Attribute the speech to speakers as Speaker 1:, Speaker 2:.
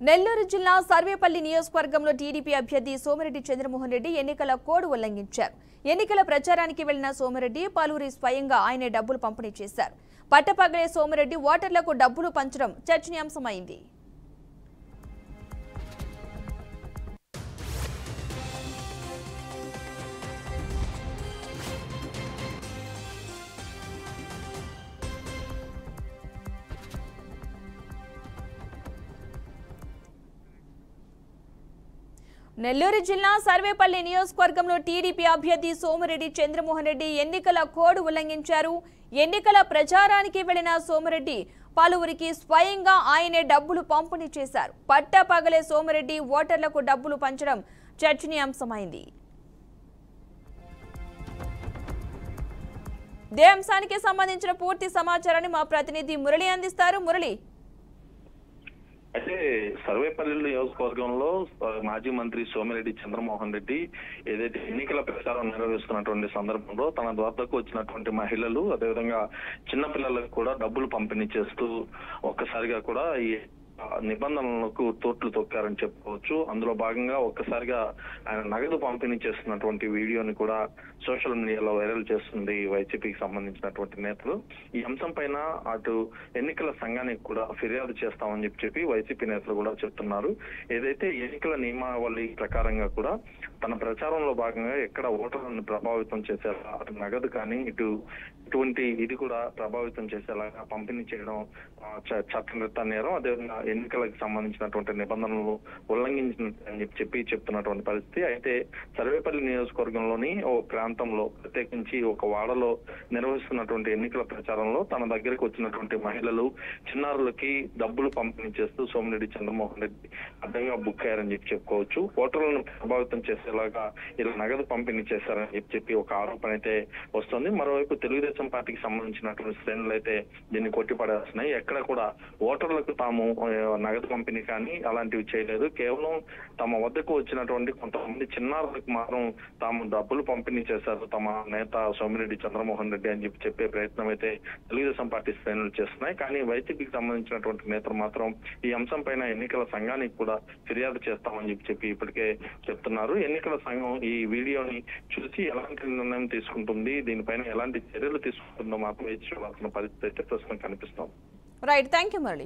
Speaker 1: నెల్లూరు జిల్లా సర్వేపల్లి నియోజకవర్గంలో టీడీపీ అభ్యర్థి సోమిరెడ్డి చంద్రమోహన్ రెడ్డి ఎన్నికల కోడ్ ఉల్లంఘించారు. ఎన్నికల ప్రచారానికి వెళ్లిన సోమిరెడ్డి పలువురి స్వయంగా ఆయనే డబ్బులు పంపిణీ చేశారు. పట్టపగలే సోమిరెడ్డి ఓటర్లకు డబ్బులు పంచడం చర్చనీయాంశమైంది. నెల్లూరు జిల్లా సర్వేపల్లి నియోజకవర్గంలో టీడీపీ అభ్యర్థి సోమిరెడ్డి చంద్రమోహన్ రెడ్డి ఎన్నికల కోడ్ ఉల్లంఘించారు. ఎన్నికల ప్రచారానికి వెళ్లిన సోమిరెడ్డి పలువురికి స్వయంగా ఆయనే డబ్బులు పంపిణీ చేశారు. పట్టపగలే సోమిరెడ్డి ఓటర్లకు డబ్బులు పంచడం చర్చనీయాంశమైంది. ఇదే అంశానికి సంబంధించిన పూర్తి సమాచారాన్ని మా ప్రతినిధి మురళి అందిస్తారు. మురళి,
Speaker 2: అయితే సర్వేపల్లి నియోజకవర్గంలో మాజీ మంత్రి సోమిరెడ్డి చంద్రమోహన్ రెడ్డి ఏదైతే ఎన్నికల ప్రచారం నిర్వహిస్తున్నటువంటి సందర్భంలో తన ద్వారాకు వచ్చినటువంటి మహిళలు అదేవిధంగా చిన్నపిల్లలకు కూడా డబ్బులు పంపిణీ చేస్తూ ఒక్కసారిగా కూడా ఈ నిబంధనలకు తోట్లు తొక్కారని చెప్పుకోవచ్చు. అందులో భాగంగా ఒక్కసారిగా ఆయన నగదు పంపిణీ చేస్తున్నటువంటి వీడియోని కూడా సోషల్ మీడియాలో వైరల్ చేస్తుంది వైసీపీకి సంబంధించినటువంటి నేతలు. ఈ అంశం పైన అటు ఎన్నికల సంఘానికి కూడా ఫిర్యాదు చేస్తామని చెప్పి వైసీపీ నేతలు కూడా చెప్తున్నారు. ఏదైతే ఎన్నికల నియమావళి ప్రకారంగా కూడా తన ప్రచారంలో భాగంగా ఎక్కడ ఓటర్లను ప్రభావితం చేసేలా అటు నగదు కానీ ఇటువంటి ఇది కూడా ప్రభావితం చేసేలాగా పంపిణీ చేయడం చట్టనిర్త నేరం. అదేవిధంగా ఎన్నికలకు సంబంధించినటువంటి నిబంధనలు ఉల్లంఘించినని చెప్తున్నటువంటి పరిస్థితి. అయితే సర్వేపల్లి నియోజకవర్గంలోని ఓ ప్రాంతంలో ప్రత్యేకించి ఒక వాడలో నిర్వహిస్తున్నటువంటి ఎన్నికల ప్రచారంలో తన దగ్గరకు వచ్చినటువంటి మహిళలు చిన్నారులకి డబ్బులు పంపిణీ చేస్తూ సోమిరెడ్డి చంద్రమోహన్ రెడ్డి అడ్డంగా బుక్ అయ్యారని చెప్పుకోవచ్చు. ఓటర్లను ప్రభావితం చేసేలాగా ఇలా నగదు పంపిణీ చేశారని చెప్పి ఒక ఆరోపణ అయితే వస్తుంది. మరోవైపు తెలుగుదేశం పార్టీకి సంబంధించినటువంటి శ్రేణులు అయితే దీన్ని కొట్టిపడేస్తున్నాయి. ఎక్కడ కూడా ఓటర్లకు తాము నగదు పంపిణీ కానీ అలాంటివి చేయలేదు. కేవలం తమ వద్దకు వచ్చినటువంటి కొంతమంది చిన్నారులకు మాత్రం తాము డబ్బులు పంపిణీ చేశారు తమ నేత సోమిరెడ్డి చంద్రమోహన్ రెడ్డి అని చెప్పే ప్రయత్నం అయితే తెలుగుదేశం పార్టీ శ్రేణులు చేస్తున్నాయి. కానీ వైసీపీకి సంబంధించినటువంటి నేతలు మాత్రం ఈ అంశం పైన ఎన్నికల సంఘానికి కూడా ఫిర్యాదు చేస్తామని చెప్పి ఇప్పటికే చెప్తున్నారు. ఎన్నికల సంఘం ఈ వీడియోని చూసి ఎలాంటి నిర్ణయం తీసుకుంటుంది, దీనిపైన ఎలాంటి చర్యలు తీసుకుంటుందో మాత్రం వేచి చూడాల్సిన పరిస్థితి అయితే ప్రస్తుతం కనిపిస్తోంది.
Speaker 1: Right, thank you Murali.